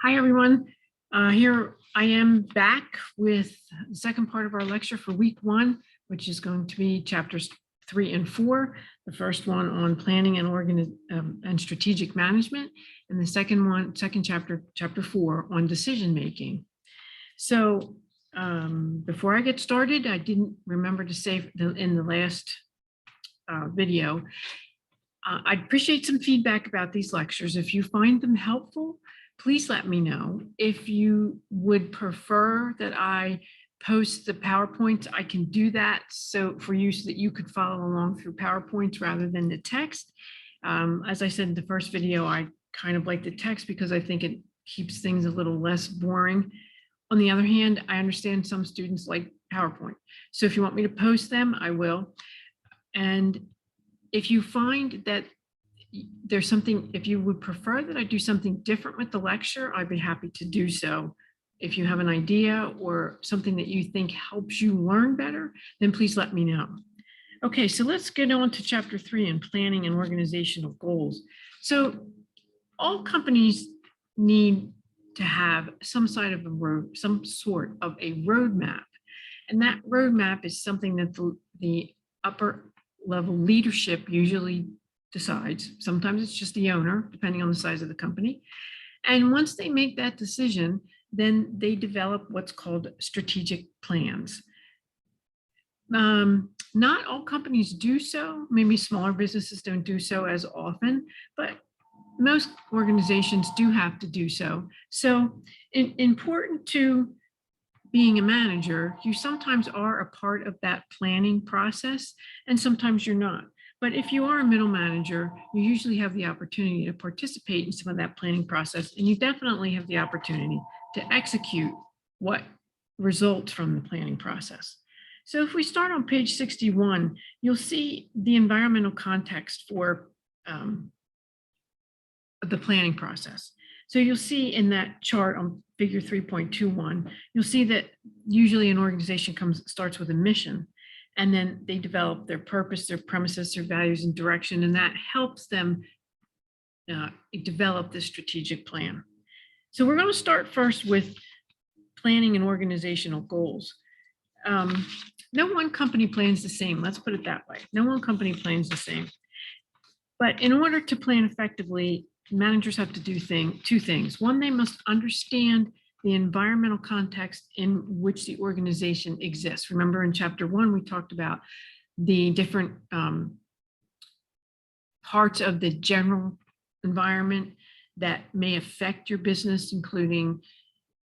Hi, everyone. Here I am back with the second part of our lecture for week 1, which is going to be chapters 3 and 4. The first one on planning and strategic management, and the second chapter, chapter 4, on decision making. So before I get started, I didn't remember to say in the last video, I'd appreciate some feedback about these lectures. If you find them helpful, please let me know. If you would prefer that I post the PowerPoints, I can do that for you so that you could follow along through PowerPoints rather than the text. As I said in the first video, I kind of like the text because I think it keeps things a little less boring. On the other hand, I understand some students like PowerPoint. So if you want me to post them, I will. And if you find that there's something, if you would prefer that I do something different with the lecture, I'd be happy to do so. If you have an idea or something that you think helps you learn better, then please let me know. Okay, so let's get on to chapter 3 in planning and organizational goals. So all companies need to have some sort of a roadmap. And that roadmap is something that the upper level leadership usually decides. Sometimes it's just the owner, depending on the size of the company. And once they make that decision, then they develop what's called strategic plans. Not all companies do so. Maybe smaller businesses don't do so as often, but most organizations do have to do so. So important to being a manager, you sometimes are a part of that planning process, and sometimes you're not. But if you are a middle manager, you usually have the opportunity to participate in some of that planning process, and you definitely have the opportunity to execute what results from the planning process. So if we start on page 61, you'll see the environmental context for the planning process. So you'll see in that chart on figure 3.21, you'll see that usually an organization starts with a mission, and then they develop their purpose, their premises, their values and direction, and that helps them develop this strategic plan. So we're going to start first with planning and organizational goals. No one company plans the same. Let's put it that way. No one company plans the same. But in order to plan effectively, managers have to do two things. One, they must understand the environmental context in which the organization exists. Remember in chapter 1, we talked about the different parts of the general environment that may affect your business, including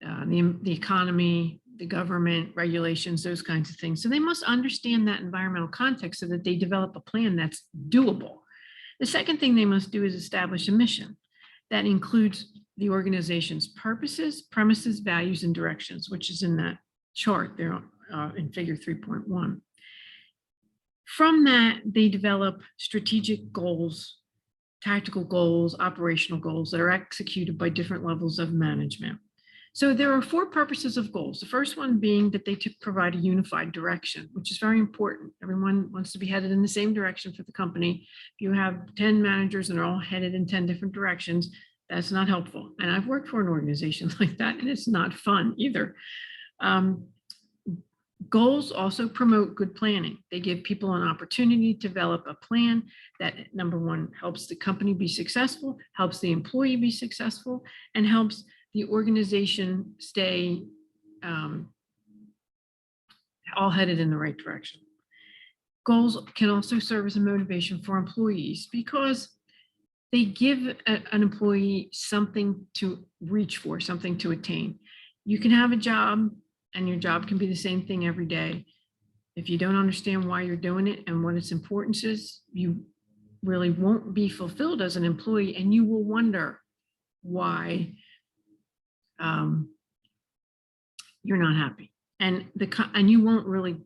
the economy, the government, regulations, those kinds of things. So they must understand that environmental context so that they develop a plan that's doable. The second thing they must do is establish a mission that includes the organization's purposes, premises, values, and directions, which is in that chart there in figure 3.1. From that, they develop strategic goals, tactical goals, operational goals that are executed by different levels of management. So there are 4 purposes of goals. The first one being that they provide a unified direction, which is very important. Everyone wants to be headed in the same direction for the company. If you have 10 managers and they're all headed in 10 different directions, that's not helpful. And I've worked for an organization like that, and it's not fun either. Goals also promote good planning. They give people an opportunity to develop a plan that, number one, helps the company be successful, helps the employee be successful, and helps the organization stay all headed in the right direction. Goals can also serve as a motivation for employees because they give an employee something to reach for, something to attain. You can have a job and your job can be the same thing every day. If you don't understand why you're doing it and what its importance is, you really won't be fulfilled as an employee, and you will wonder why you're not happy, and you won't really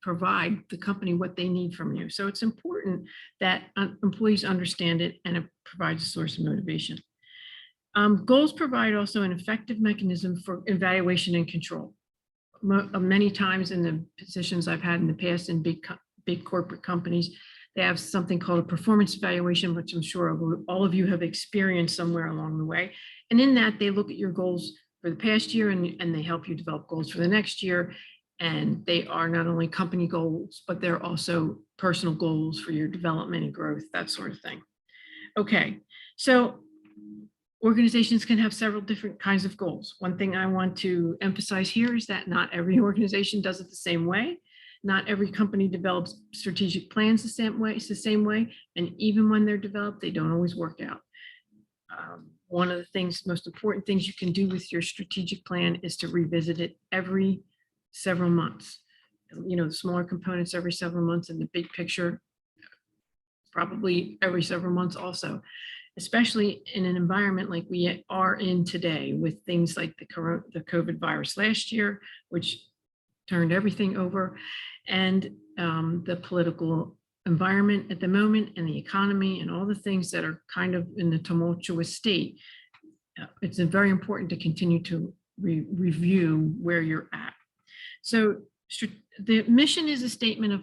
provide the company what they need from you. So it's important that employees understand it, and it provides a source of motivation. Goals provide also an effective mechanism for evaluation and control. Many times in the positions I've had in the past in big corporate companies, They have something called a performance evaluation, which I'm sure all of you have experienced somewhere along the way. And in that, they look at your goals for the past year and they help you develop goals for the next year. And they are not only company goals, but they're also personal goals for your development and growth, that sort of thing. Okay, so organizations can have several different kinds of goals. One thing I want to emphasize here is that not every organization does it the same way. Not every company develops strategic plans the same way. It's the same way. And even when they're developed, they don't always work out. One of the things, most important things you can do with your strategic plan is to revisit it every several months. You know, the smaller components every several months, and the big picture probably every several months also, especially in an environment like we are in today with things like the COVID virus last year, which turned everything over, and the political environment at the moment and the economy and all the things that are kind of in the tumultuous state. It's very important to continue to review where you're at. So the mission is a statement of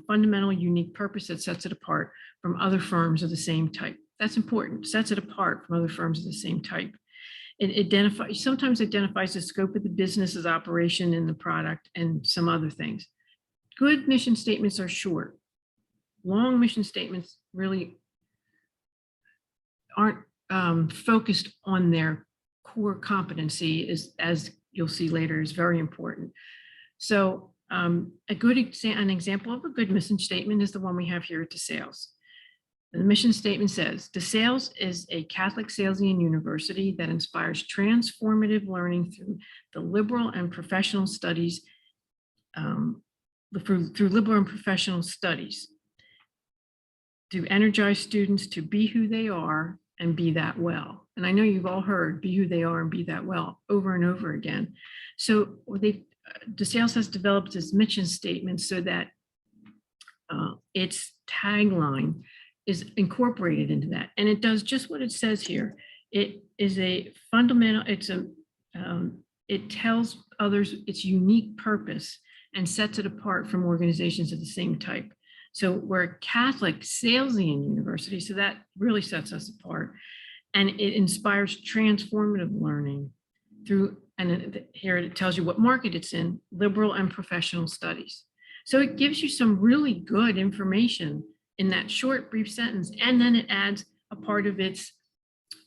fundamental unique purpose that sets it apart from other firms of the same type. That's important, sets it apart from other firms of the same type. It sometimes identifies the scope of the business's operation in the product and some other things. Good mission statements are short. Long mission statements really aren't focused on their core competency, as you'll see later, is very important. So an example of a good mission statement is the one we have here at DeSales. The mission statement says, DeSales is a Catholic Salesian university that inspires transformative learning through the liberal and professional studies, through liberal and professional studies, to energize students to be who they are and be that well. And I know you've all heard be who they are and be that well over and over again. So DeSales has developed this mission statement so that its tagline is incorporated into that. And it does just what it says here. It is a fundamental, it tells others its unique purpose and sets it apart from organizations of the same type. So we're a Catholic Salesian university, so that really sets us apart. And it inspires transformative learning through, and here it tells you what market it's in, liberal and professional studies. So it gives you some really good information in that short, brief sentence, and then it adds a part of its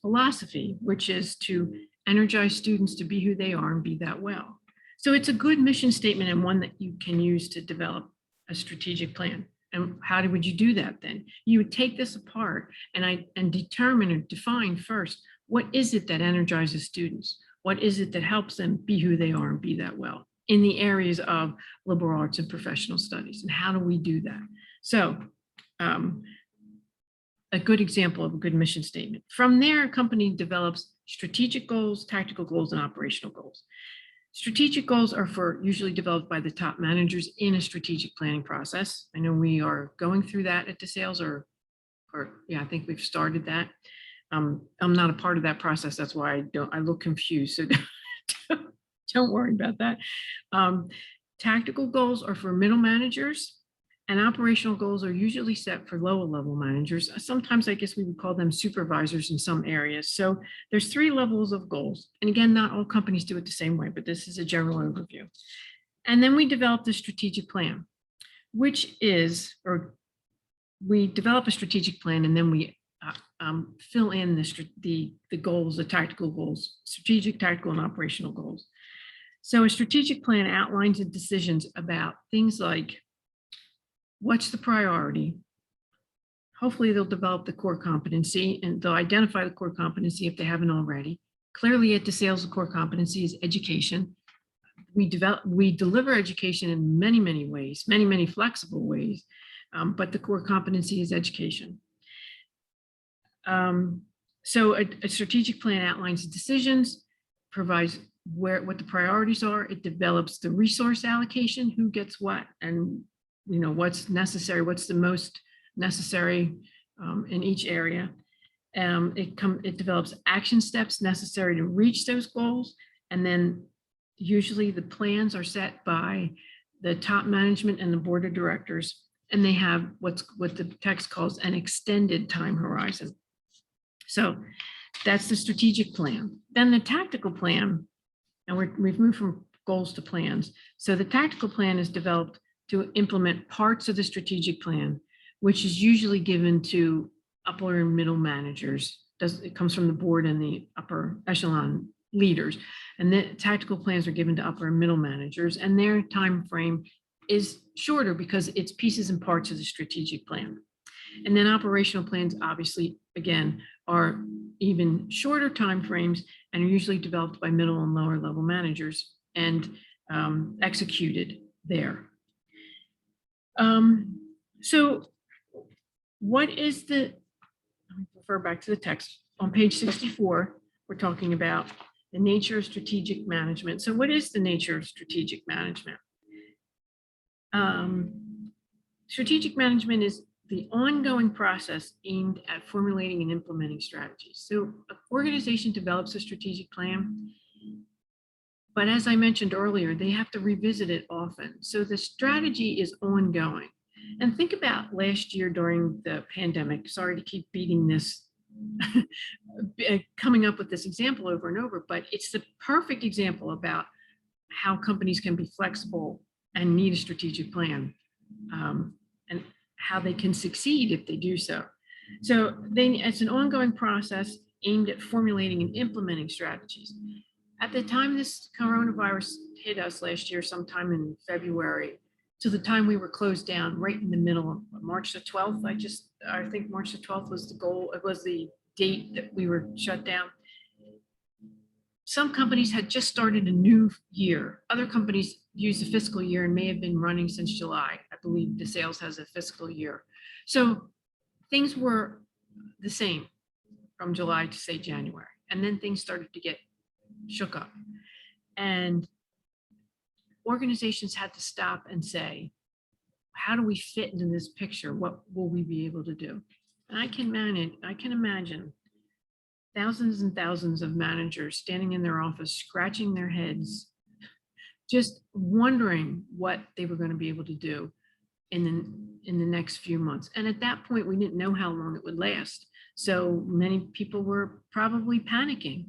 philosophy, which is to energize students to be who they are and be that well. So it's a good mission statement and one that you can use to develop a strategic plan. And how would you do that then? You would take this apart and determine or define first, what is it that energizes students? What is it that helps them be who they are and be that well in the areas of liberal arts and professional studies? And how do we do that? So a good example of a good mission statement. From there, a company develops strategic goals, tactical goals, and operational goals. Strategic goals are usually developed by the top managers in a strategic planning process. I know we are going through that at DeSales, or yeah, I think we've started that. I'm not a part of that process. That's why I look confused. So don't worry about that. Tactical goals are for middle managers, and operational goals are usually set for lower level managers. Sometimes I guess we would call them supervisors in some areas. So there's 3 levels of goals. And again, not all companies do it the same way, but this is a general overview. And then we develop the strategic plan, which is, or we develop a strategic plan and then we fill in the goals, the tactical goals, strategic, tactical, and operational goals. So a strategic plan outlines the decisions about things like, what's the priority? Hopefully they'll develop the core competency and they'll identify the core competency if they haven't already. Clearly at DeSales, the core competency is education. We deliver education in many, many ways, many, many flexible ways, but the core competency is education. So a strategic plan outlines the decisions, provides what the priorities are. It develops the resource allocation, who gets what, and what's necessary, what's the most necessary in each area. It develops action steps necessary to reach those goals. And then usually the plans are set by the top management and the board of directors and they have what the text calls an extended time horizon. So that's the strategic plan. Then the tactical plan, and we've moved from goals to plans. So the tactical plan is developed to implement parts of the strategic plan, which is usually given to upper and middle managers. It comes from the board and the upper echelon leaders. And the tactical plans are given to upper and middle managers, and their time frame is shorter because it's pieces and parts of the strategic plan. And then operational plans, obviously, again, are even shorter timeframes and are usually developed by middle and lower level managers and executed there. So what is let me refer back to the text. On page 64, we're talking about the nature of strategic management. So what is the nature of strategic management? Strategic management is the ongoing process aimed at formulating and implementing strategies. So an organization develops a strategic plan, but as I mentioned earlier, they have to revisit it often. So the strategy is ongoing. And think about last year during the pandemic. Sorry to keep beating this, coming up with this example over and over, but it's the perfect example about how companies can be flexible and need a strategic plan, and how they can succeed if they do so. So it's an ongoing process aimed at formulating and implementing strategies. At the time this coronavirus hit us last year, sometime in February, to the time we were closed down, right in the middle of March the 12th. I think March the 12th was the goal. It was the date that we were shut down. Some companies had just started a new year. Other companies use the fiscal year and may have been running since July. I believe DeSales has a fiscal year. So things were the same from July to, say, January. And then things started to get shook up. And organizations had to stop and say, how do we fit into this picture? What will we be able to do? And I can imagine thousands and thousands of managers standing in their office, scratching their heads, just wondering what they were going to be able to do in the next few months. And at that point, we didn't know how long it would last. So many people were probably panicking.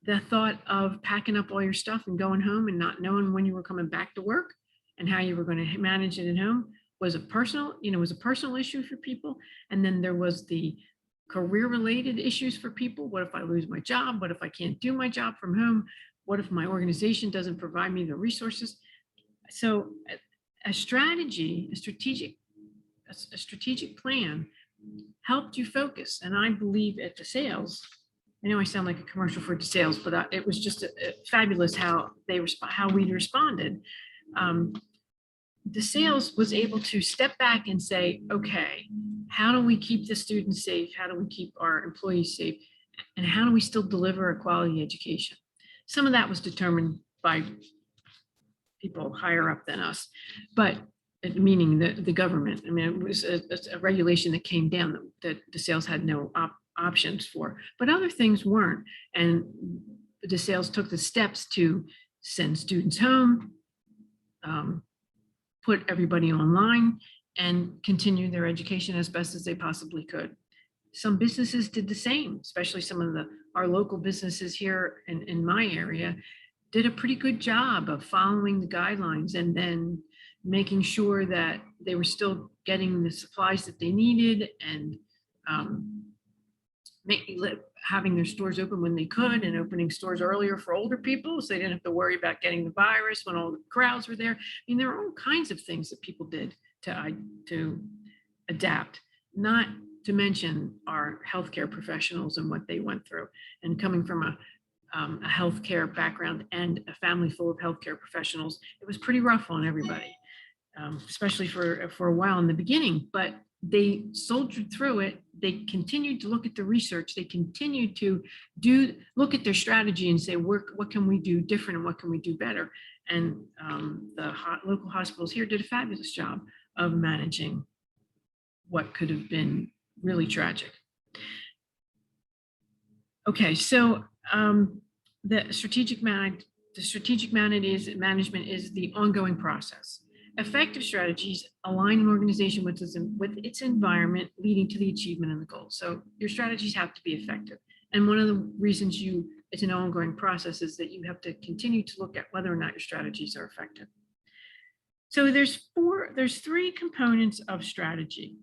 The thought of packing up all your stuff and going home and not knowing when you were coming back to work and how you were going to manage it at home was a personal issue for people. And then there was the career-related issues for people. What if I lose my job? What if I can't do my job from home? What if my organization doesn't provide me the resources? So a strategic plan helped you focus. And I believe at DeSales, I know I sound like a commercial for DeSales, but it was just fabulous how we responded. DeSales was able to step back and say, okay, how do we keep the students safe? How do we keep our employees safe? And how do we still deliver a quality education? Some of that was determined by people higher up than us, but meaning the government. I mean, it was a regulation that came down that DeSales had no options for, but other things weren't. And DeSales took the steps to send students home, put everybody online, and continue their education as best as they possibly could. Some businesses did the same, especially some of our local businesses here in my area did a pretty good job of following the guidelines and then making sure that they were still getting the supplies that they needed and having their stores open when they could and opening stores earlier for older people so they didn't have to worry about getting the virus when all the crowds were there. I mean, there are all kinds of things that people did to adapt, not to mention our healthcare professionals and what they went through. And coming from a healthcare background and a family full of healthcare professionals, it was pretty rough on everybody, especially for a while in the beginning, but they soldiered through it. They continued to look at the research. They continued to look at their strategy and say, what can we do different and what can we do better? And the local hospitals here did a fabulous job of managing what could have been really tragic. Okay, so the strategic management is the ongoing process. Effective strategies align an organization with its environment, leading to the achievement of the goals. So your strategies have to be effective. And one of the reasons it's an ongoing process is that you have to continue to look at whether or not your strategies are effective. So there's three components of strategy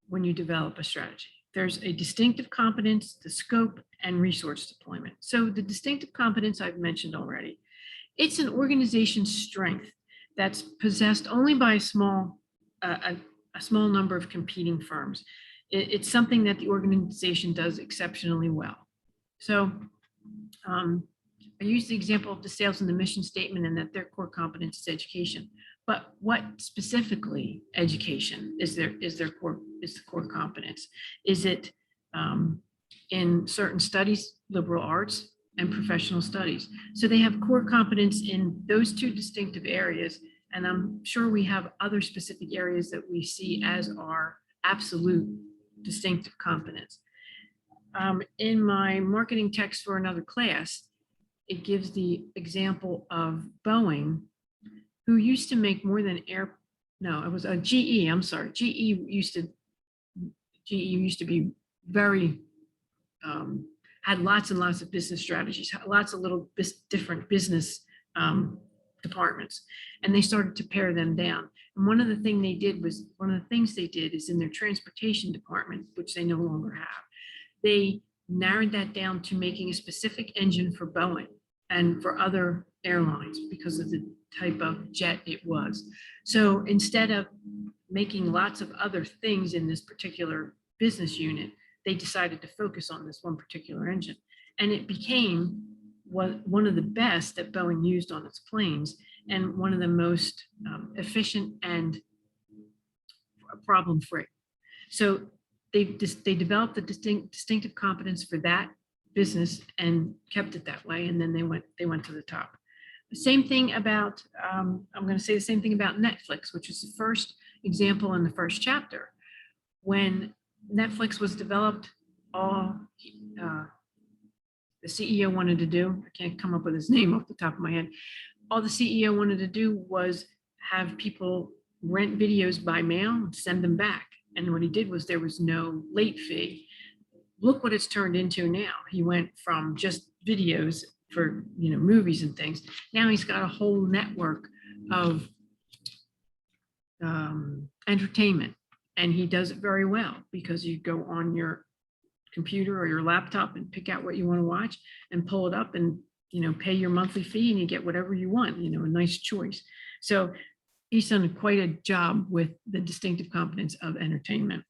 when you develop a strategy. There's a distinctive competence, the scope, and resource deployment. So the distinctive competence I've mentioned already. It's an organization's strength that's possessed only by a small number of competing firms. It's something that the organization does exceptionally well. So I use the example of the sales and the mission statement, and that their core competence is education. But what specifically education is the core competence? Is it in certain studies, liberal arts and professional studies? So they have core competence in those two distinctive areas. And I'm sure we have other specific areas that we see as our absolute distinctive competence. In my marketing text for another class, it gives the example of Boeing, who used to make more than it was a GE, I'm sorry. GE used to be very, had lots and lots of business strategies, lots of little different business departments, and they started to pare them down. And one of the things they did is in their transportation department, which they no longer have, they narrowed that down to making a specific engine for Boeing and for other airlines because of the type of jet it was. So instead of making lots of other things in this particular business unit, they decided to focus on this one particular engine. And it became one of the best that Boeing used on its planes, and one of the most efficient and problem-free. So they developed the distinctive competence for that business and kept it that way, and then they went to the top. The same thing about I'm going to say the same thing about Netflix, which is the first example in the first chapter. When Netflix was developed, all the CEO wanted to do, I can't come up with his name off the top of my head, all the CEO wanted to do was have people rent videos by mail and send them back. And what he did was there was no late fee. Look what it's turned into now. He went from just videos for movies and things. Now he's got a whole network of entertainment, and he does it very well because you go on your computer or your laptop and pick out what you want to watch and pull it up and pay your monthly fee, and you get whatever you want, a nice choice. So he's done quite a job with the distinctive competence of entertainment.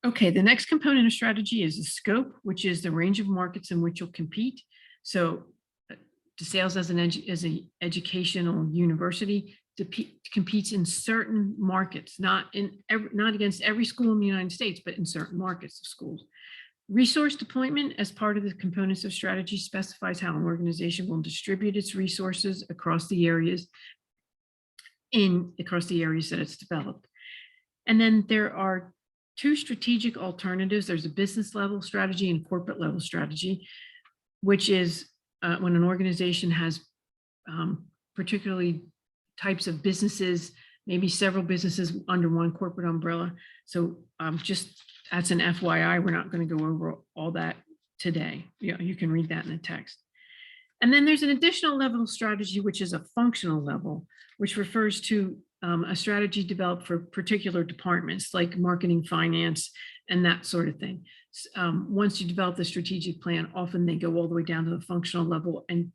Okay, the next component of strategy is the scope, which is the range of markets in which you'll compete. So DeSales as an educational university competes in certain markets, not against every school in the United States, but in certain markets of schools. Resource deployment as part of the components of strategy specifies how an organization will distribute its resources across the areas that it's developed. And then there are two strategic alternatives. There's a business level strategy and corporate level strategy, which is when an organization has particularly types of businesses, maybe several businesses under one corporate umbrella. So just that's an FYI, we're not going to go over all that today. You can read that in the text. And then there's an additional level of strategy, which is a functional level, which refers to a strategy developed for particular departments like marketing, finance, and that sort of thing. Once you develop the strategic plan, often they go all the way down to the functional level and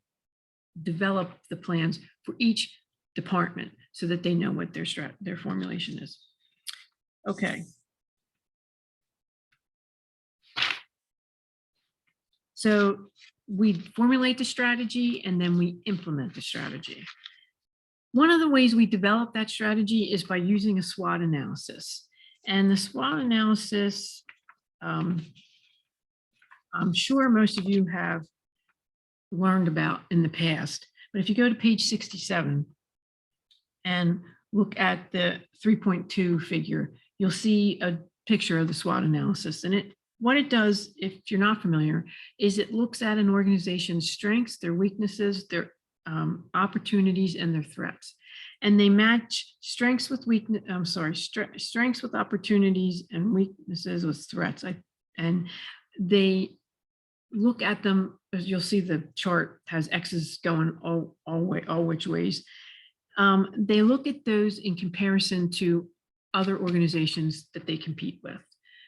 develop the plans for each department so that they know what their formulation is. Okay. So we formulate the strategy and then we implement the strategy. One of the ways we develop that strategy is by using a SWOT analysis. And the SWOT analysis, I'm sure most of you have learned about in the past, but if you go to page 67 and look at the 3.2 figure, you'll see a picture of the SWOT analysis. And what it does, if you're not familiar, is it looks at an organization's strengths, their weaknesses, their opportunities, and their threats. And they match strengths with weakness. I'm sorry, strengths with opportunities and weaknesses with threats. And they look at them, as you'll see the chart has X's going all which ways. They look at those in comparison to other organizations that they compete with.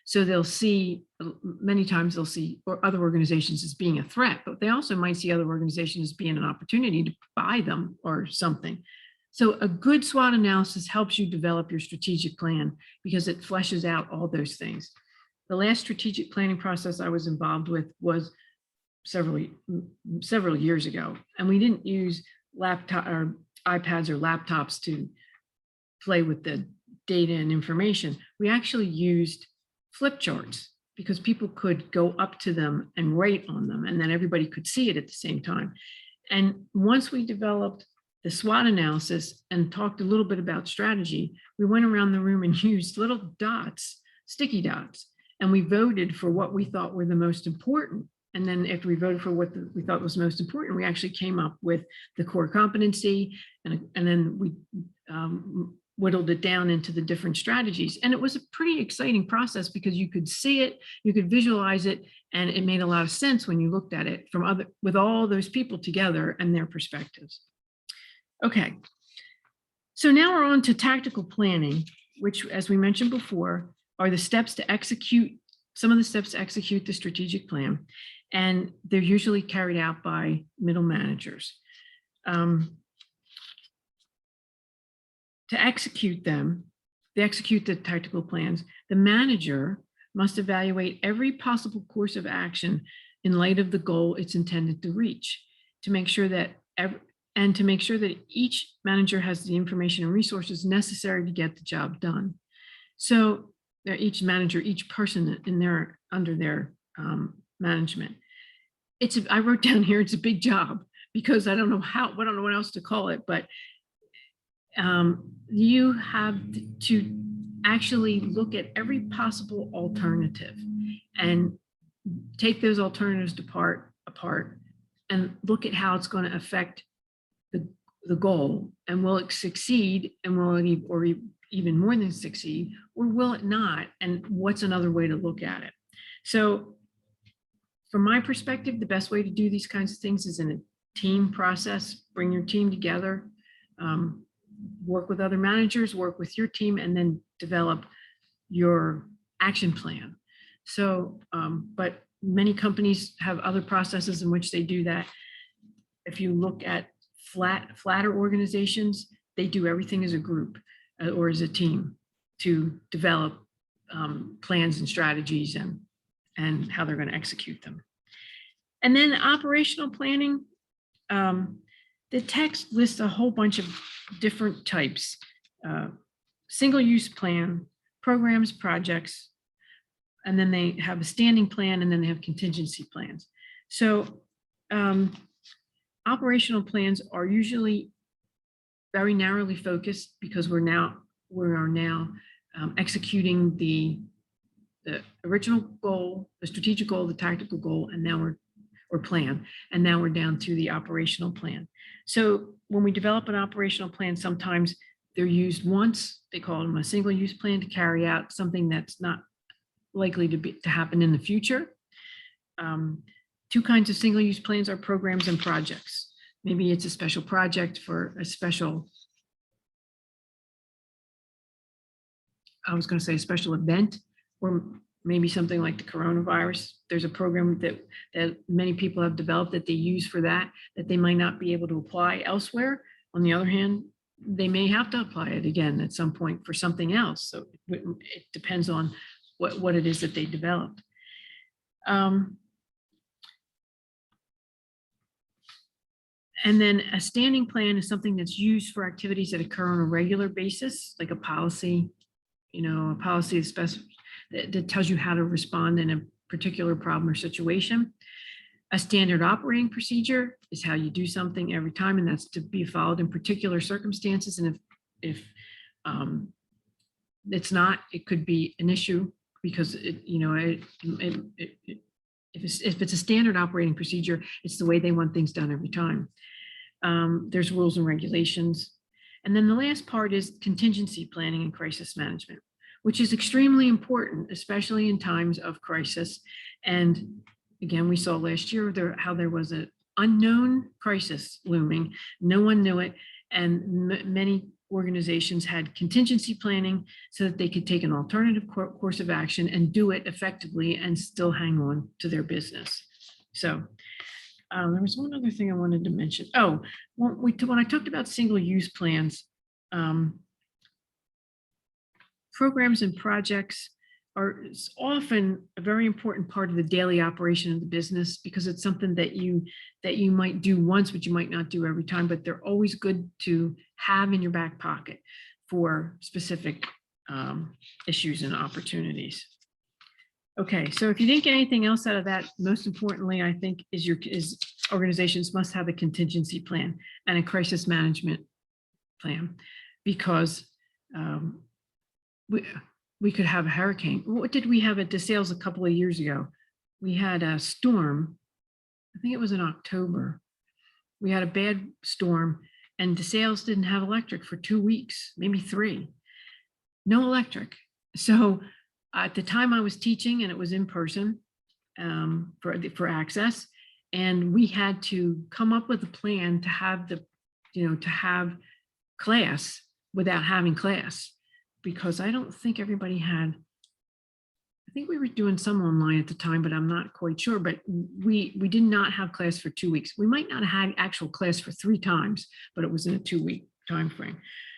So they'll see, many times they'll see other organizations as being a threat, but they also might see other organizations as being an opportunity to buy them or something. So a good SWOT analysis helps you develop your strategic plan because it fleshes out all those things. The last strategic planning process I was involved with was several years ago, and we didn't use laptop or iPads or laptops to play with the data and information. We actually used flip charts because people could go up to them and write on them, and then everybody could see it at the same time. And once we developed the SWOT analysis and talked a little bit about strategy, we went around the room and used little dots, sticky dots, and we voted for what we thought were the most important. And then after we voted for what we thought was most important, we actually came up with the core competency, and then we whittled it down into the different strategies. And it was a pretty exciting process because you could see it, you could visualize it, and it made a lot of sense when you looked at it from with all those people together and their perspectives. Okay, so now we're on to tactical planning, which, as we mentioned before, are the steps to execute, some of the steps to execute the strategic plan. And they're usually carried out by middle managers. To execute them, to execute the tactical plans, the manager must evaluate every possible course of action in light of the goal it's intended to reach, to make sure that each manager has the information and resources necessary to get the job done. So each manager, each person under their management. I wrote down here, it's a big job because I don't know what else to call it, but you have to actually look at every possible alternative and take those alternatives apart and look at how it's going to affect the goal, and will it succeed, and will it, or even more than succeed, or will it not, and what's another way to look at it. So from my perspective, the best way to do these kinds of things is in a team process. Bring your team together, work with other managers, work with your team, and then develop your action plan. So, but many companies have other processes in which they do that. If you look at flatter organizations, they do everything as a group or as a team to develop plans and strategies and how they're going to execute them. And then operational planning, the text lists a whole bunch of different types: single-use plan, programs, projects, and then they have a standing plan, and then they have contingency plans. So operational plans are usually very narrowly focused because we are now executing the original goal, the strategic goal, the tactical goal, and now or plan, and now we're down to the operational plan. So when we develop an operational plan, sometimes they're used once. They call them a single-use plan to carry out something that's not likely to happen in the future. Two kinds of single-use plans are programs and projects. Maybe it's a special project for a special, I was going to say a special event, or maybe something like the coronavirus. There's a program that many people have developed that they use for that they might not be able to apply elsewhere. On the other hand, they may have to apply it again at some point for something else. So it depends on what it is that they developed. And then a standing plan is something that's used for activities that occur on a regular basis, like a policy, a policy that tells you how to respond in a particular problem or situation. A standard operating procedure is how you do something every time, and that's to be followed in particular circumstances. And if it's not, it could be an issue because if it's a standard operating procedure, it's the way they want things done every time. There's rules and regulations. And then the last part is contingency planning and crisis management, which is extremely important, especially in times of crisis. And again, we saw last year how there was an unknown crisis looming. No one knew it. And many organizations had contingency planning so that they could take an alternative course of action and do it effectively and still hang on to their business. So there was one other thing I wanted to mention. Oh, when I talked about single-use plans, programs and projects are often a very important part of the daily operation of the business because it's something that you might do once, but you might not do every time, but they're always good to have in your back pocket for specific issues and opportunities. Okay, so if you didn't get anything else out of that, most importantly, I think is organizations must have a contingency plan and a crisis management plan, because we could have a hurricane. What did we have at DeSales a couple of years ago? We had a storm. I think it was in October. We had a bad storm and DeSales didn't have electric for 2 weeks, maybe 3. No electric. So at the time I was teaching, and it was in person for access, and we had to come up with a plan to have to have class without having class, because I don't think everybody had. I think we were doing some online at the time, but I'm not quite sure. But we did not have class for 2 weeks. We might not have had actual class for 3 times, but it was in a 2-week time frame.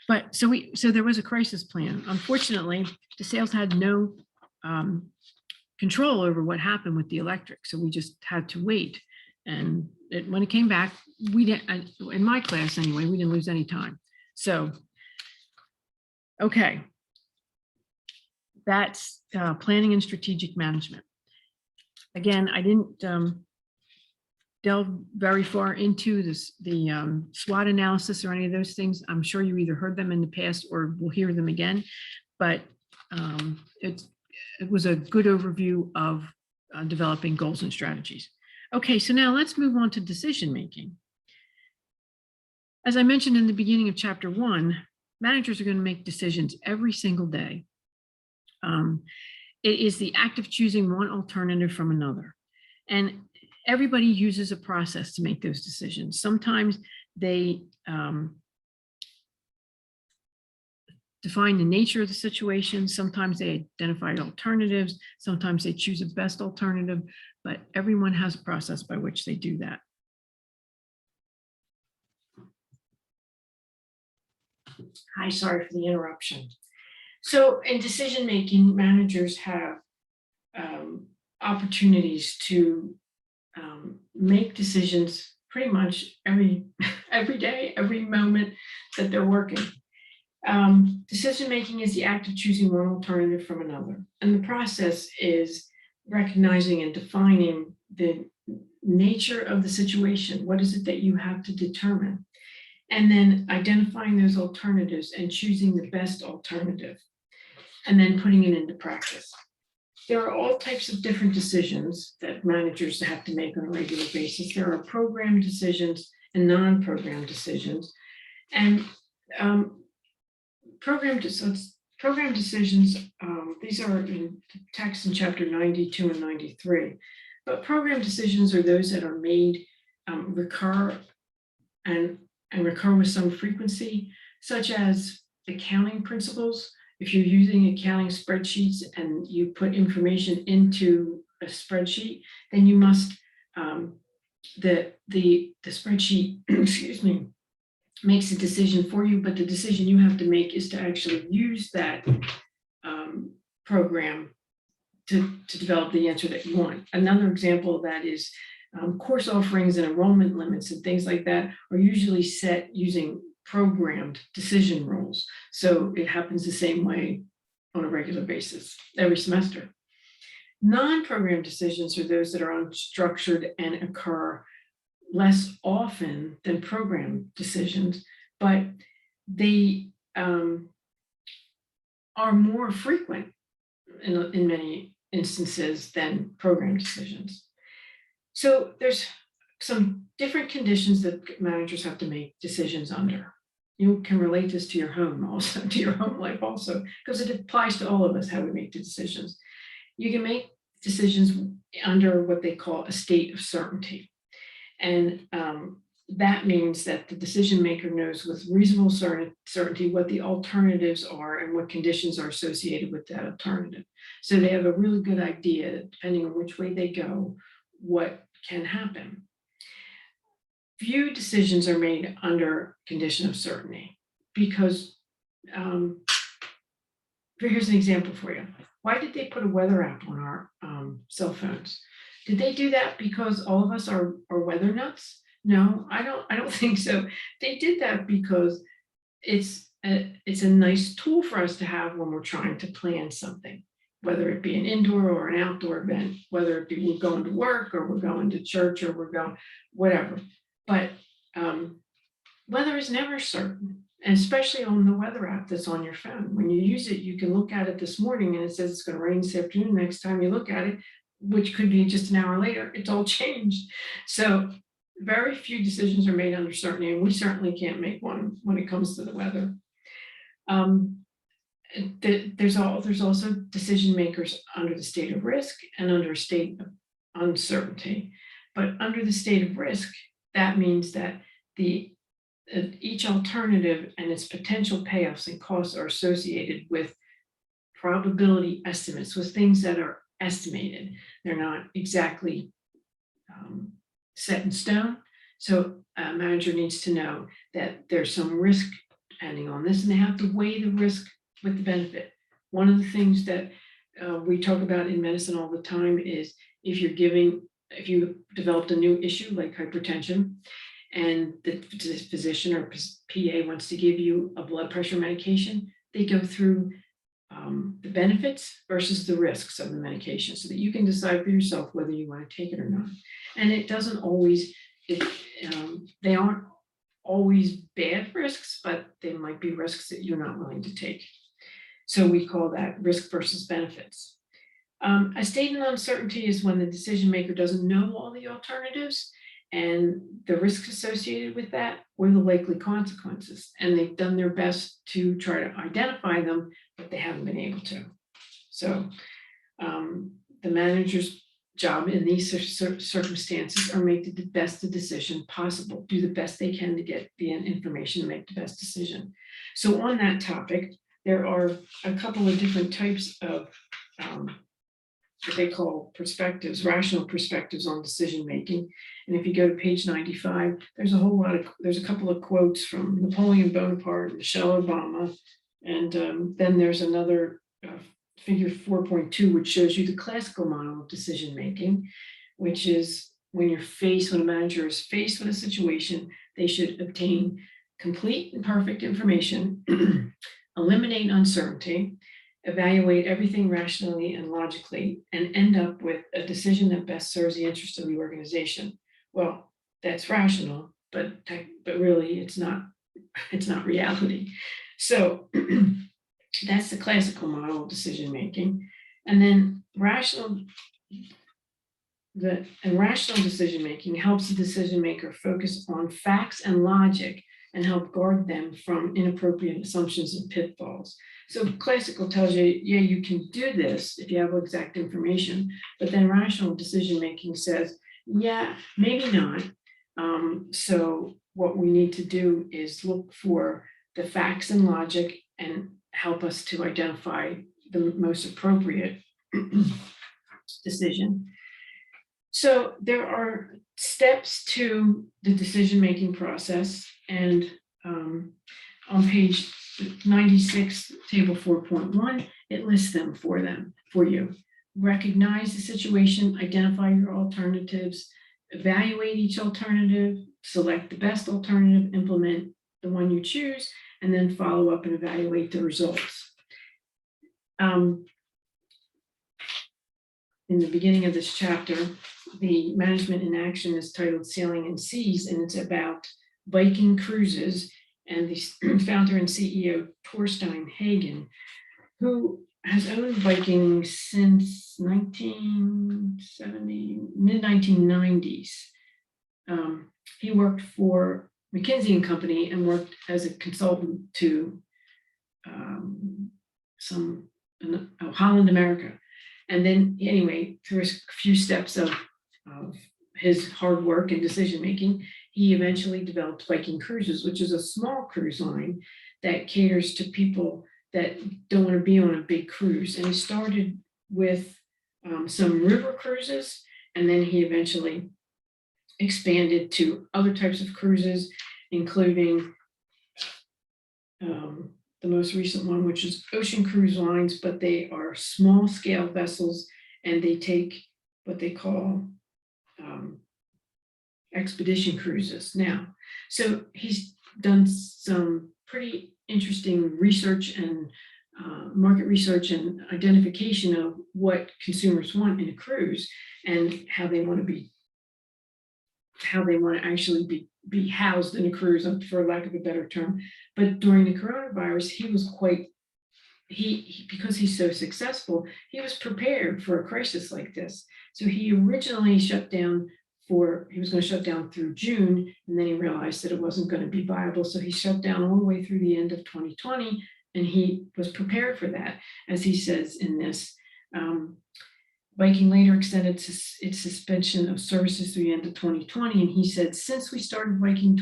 But so there was a crisis plan. Unfortunately, DeSales had no control over what happened with the electric, so we just had to wait. And when it came back, we didn't. In my class anyway, we didn't lose any time. So, okay, that's planning and strategic management. Again, I didn't delve very far into the SWOT analysis or any of those things. I'm sure you either heard them in the past or will hear them again, but it was a good overview of developing goals and strategies. Okay, so now let's move on to decision making. As I mentioned in the beginning of chapter 1, managers are going to make decisions every single day. It is the act of choosing one alternative from another. And everybody uses a process to make those decisions. Sometimes they define the nature of the situation. Sometimes they identify alternatives. Sometimes they choose a best alternative, but everyone has a process by which they do that. Hi, sorry for the interruption. So in decision making, managers have opportunities to make decisions pretty much every day, every moment that they're working. Decision making is the act of choosing one alternative from another, and the process is recognizing and defining the nature of the situation. What is it that you have to determine? And then identifying those alternatives and choosing the best alternative, and then putting it into practice. There are all types of different decisions that managers have to make on a regular basis. There are program decisions and non-program decisions. And program decisions, these are in text in chapter 92 and 93. But program decisions are those that are made, recur, and recur with some frequency, such as accounting principles. If you're using accounting spreadsheets and you put information into a spreadsheet, then you must, the spreadsheet, excuse me, makes a decision for you, but the decision you have to make is to actually use that program to develop the answer that you want. Another example of that is course offerings and enrollment limits and things like that are usually set using programmed decision rules. So it happens the same way on a regular basis every semester. Non-programmed decisions are those that are unstructured and occur less often than program decisions, but they are more frequent in many instances than program decisions. So there's some different conditions that managers have to make decisions under. you can relate this to your home also, to your home life also, because it applies to all of us, how we make the decisions. You can make decisions under what they call a state of certainty. And that means that the decision maker knows with reasonable certainty what the alternatives are and what conditions are associated with that alternative. So they have a really good idea, depending on which way they go, what can happen. Few decisions are made under condition of certainty because here's an example for you. Why did they put a weather app on our cell phones? Did they do that because all of us are weather nuts? No, I don't think so. They did that because it's a nice tool for us to have when we're trying to plan something, whether it be an indoor or an outdoor event, whether it be we're going to work or we're going to church or we're going whatever. But weather is never certain, and especially on the weather app that's on your phone. When you use it, you can look at it this morning and it says it's going to rain this afternoon. Next time you look at it, which could be just an hour later, it's all changed. So very few decisions are made under certainty, and we certainly can't make one when it comes to the weather. There's also decision makers under the state of risk and under a state of uncertainty. But under the state of risk, that means that each alternative and its potential payoffs and costs are associated with probability estimates, with things that are estimated. They're not exactly set in stone. So a manager needs to know that there's some risk depending on this, and they have to weigh the risk with the benefit. One of the things that we talk about in medicine all the time is if you developed a new issue like hypertension, and the physician or PA wants to give you a blood pressure medication, they go through the benefits versus the risks of the medication so that you can decide for yourself whether you want to take it or not. And it doesn't always, they aren't always bad risks, but they might be risks that you're not willing to take. So we call that risk versus benefits. A state of uncertainty is when the decision maker doesn't know all the alternatives and the risks associated with that or the likely consequences. And they've done their best to try to identify them, but they haven't been able to. So the manager's job in these circumstances are make the best decision possible, do the best they can to get the information to make the best decision. So on that topic, there are a couple of different types of what they call perspectives, rational perspectives on decision making. And if you go to page 95, there's a couple of quotes from Napoleon Bonaparte, Michelle Obama, and then there's another figure 4.2, which shows you the classical model of decision making, which is when a manager is faced with a situation, they should obtain complete and perfect information, eliminate uncertainty, evaluate everything rationally and logically, and end up with a decision that best serves the interest of the organization. Well, that's rational, but really it's not reality. So that's the classical model of decision making. And then rational decision making helps the decision maker focus on facts and logic and help guard them from inappropriate assumptions and pitfalls. So classical tells you, yeah, you can do this if you have exact information, but then rational decision-making says, yeah, maybe not. So what we need to do is look for the facts and logic and help us to identify the most appropriate decision. So there are steps to the decision-making process, and on page 96, table 4.1, it lists them for you. Recognize the situation, identify your alternatives, evaluate each alternative, select the best alternative, implement the one you choose, and then follow up and evaluate the results. In the beginning of this chapter, the management in action is titled Sailing in Seas, and it's about Viking cruises. And the founder and CEO, Torstein Hagen, who has owned Viking since 1970, mid-1990s. He worked for McKinsey and Company and worked as a consultant to Holland, America. And then anyway, through a few steps of his hard work and decision-making, he eventually developed Viking Cruises, which is a small cruise line that caters to people that don't want to be on a big cruise. And he started with some river cruises, and then he eventually expanded to other types of cruises, including the most recent one, which is ocean cruise lines, but they are small scale vessels, and they take what they call expedition cruises now. So he's done some pretty interesting research and market research and identification of what consumers want in a cruise and how they want to actually be housed in a cruise, for lack of a better term. But during the coronavirus, he was because he's so successful, he was prepared for a crisis like this. So he originally he was going to shut down through June, and then he realized that it wasn't going to be viable. So he shut down all the way through the end of 2020, and he was prepared for that. As he says in this, Viking later extended its suspension of services through the end of 2020. And he said, since we started Viking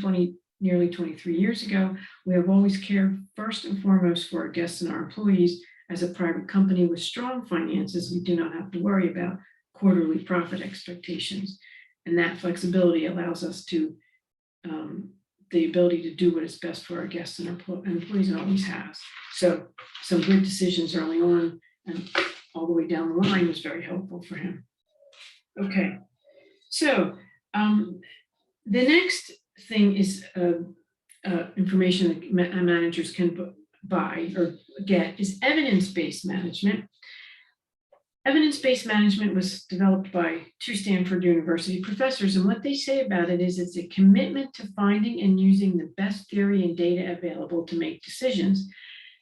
nearly 23 years ago, we have always cared first and foremost for our guests and our employees. As a private company with strong finances, we do not have to worry about quarterly profit expectations. And that flexibility allows us to the ability to do what is best for our guests and our employees, and always has. So some good decisions early on and all the way down the line was very helpful for him. Okay, so the next thing is information that managers can buy or get is evidence-based management. Evidence-based management was developed by two Stanford University professors, and what they say about it is it's a commitment to finding and using the best theory and data available to make decisions.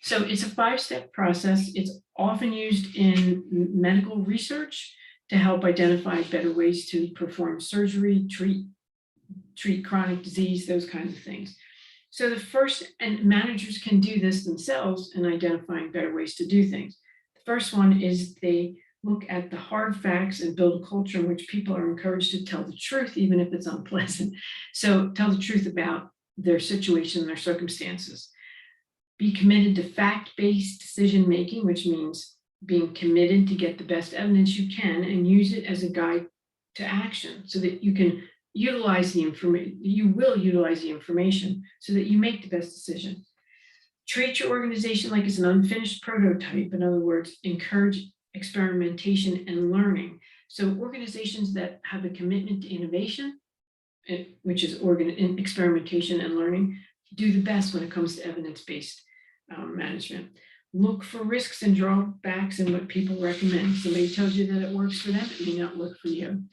So it's a 5-step process. It's often used in medical research to help identify better ways to perform surgery, treat chronic disease, those kinds of things. So and managers can do this themselves in identifying better ways to do things. The first one is they look at the hard facts and build a culture in which people are encouraged to tell the truth, even if it's unpleasant. So tell the truth about their situation and their circumstances. Be committed to fact-based decision-making, which means being committed to get the best evidence you can and use it as a guide to action so that you can utilize the information, so that you make the best decision. Treat your organization like it's an unfinished prototype. In other words, encourage experimentation and learning. So organizations that have a commitment to innovation, which is experimentation and learning, do the best when it comes to evidence-based management. Look for risks and drawbacks in what people recommend. Somebody tells you that it works for them, it may not work for you.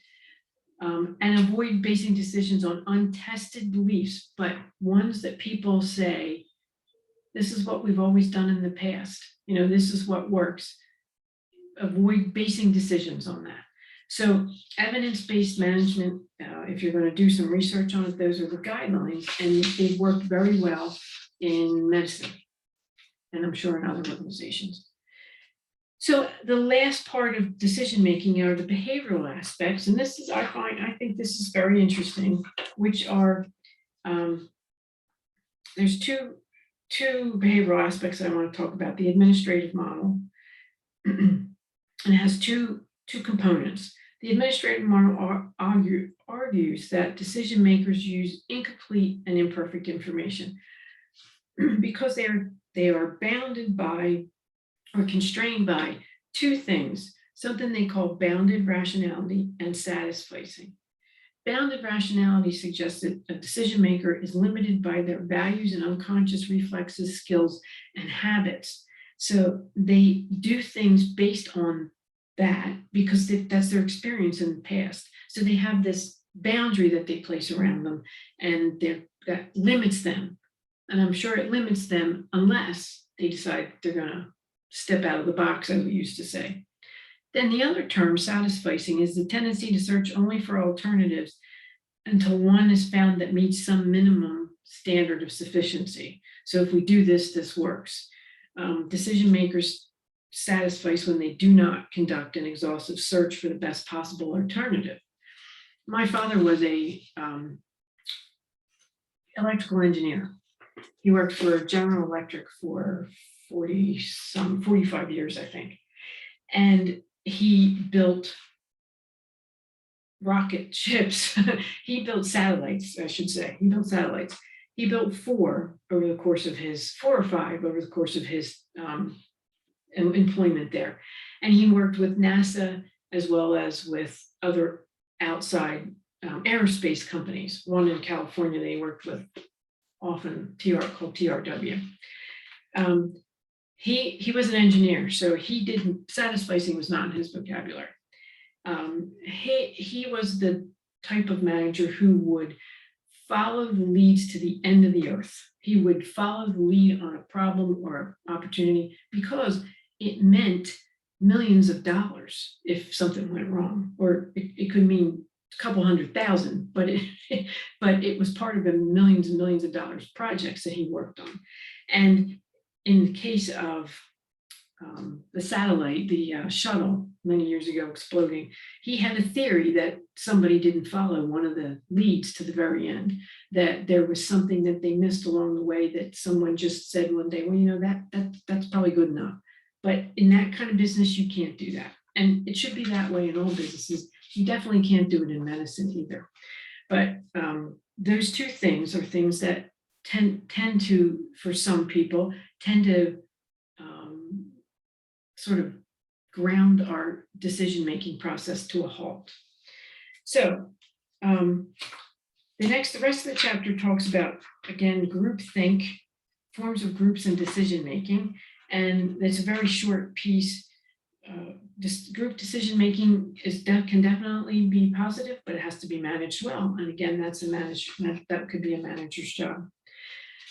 And avoid basing decisions on untested beliefs, but ones that people say, this is what we've always done in the past. This is what works. Avoid basing decisions on that. So evidence-based management, if you're going to do some research on it, those are the guidelines, and they've worked very well in medicine, and I'm sure in other organizations. So the last part of decision-making are the behavioral aspects, and this is, I think this is very interesting, which are, there's two behavioral aspects that I want to talk about. The administrative model, and it has two components. The administrative model argues that decision makers use incomplete and imperfect information because they are bounded by or constrained by two things, something they call bounded rationality and satisficing. Bounded rationality suggests that a decision maker is limited by their values and unconscious reflexes, skills, and habits. So they do things based on that because that's their experience in the past. So they have this boundary that they place around them, and that limits them. And I'm sure it limits them unless they decide they're going to step out of the box, as we used to say. Then the other term, satisficing, is the tendency to search only for alternatives until one is found that meets some minimum standard of sufficiency. So if we do this, this works. Decision makers satisfies when they do not conduct an exhaustive search for the best possible alternative. My father was a electrical engineer. He worked for General Electric for 45 years, I think. And he built rocket ships. He built satellites, I should say. He built satellites. He built four or five over the course of his employment there. And he worked with NASA as well as with other outside aerospace companies. One in California they worked with often, called TRW. He was an engineer, so satisficing was not in his vocabulary. He was the type of manager who would follow the leads to the end of the earth. He would follow the lead on a problem or opportunity because it meant millions of dollars if something went wrong, or it could mean a couple $100,000, but it was part of the millions and millions of dollars projects that he worked on. And in the case of the satellite, the shuttle many years ago exploding, he had a theory that somebody didn't follow one of the leads to the very end, that there was something that they missed along the way, that someone just said one day, well, you know, that's probably good enough. But in that kind of business, you can't do that. And it should be that way in all businesses. You definitely can't do it in medicine either. But those two things are things that tend to, for some people, tend to sort of ground our decision-making process to a halt. So the rest of the chapter talks about, again, groupthink, forms of groups and decision-making. And it's a very short piece. This group decision-making can definitely be positive, but it has to be managed well. And again, that could be a manager's job.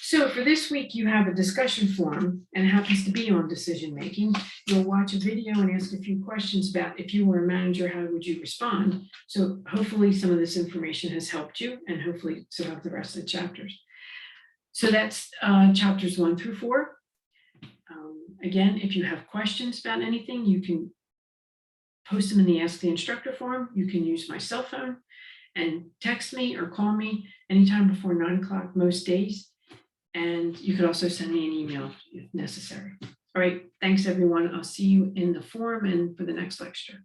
So for this week, you have a discussion forum, and it happens to be on decision-making. You'll watch a video and ask a few questions about, if you were a manager, how would you respond? So hopefully some of this information has helped you, and hopefully so have the rest of the chapters. So that's chapters 1 through 4. Again, if you have questions about anything, you can post them in the Ask the Instructor forum. You can use my cell phone and text me or call me anytime before 9 o'clock most days. And you could also send me an email if necessary. All right, thanks everyone. I'll see you in the forum and for the next lecture.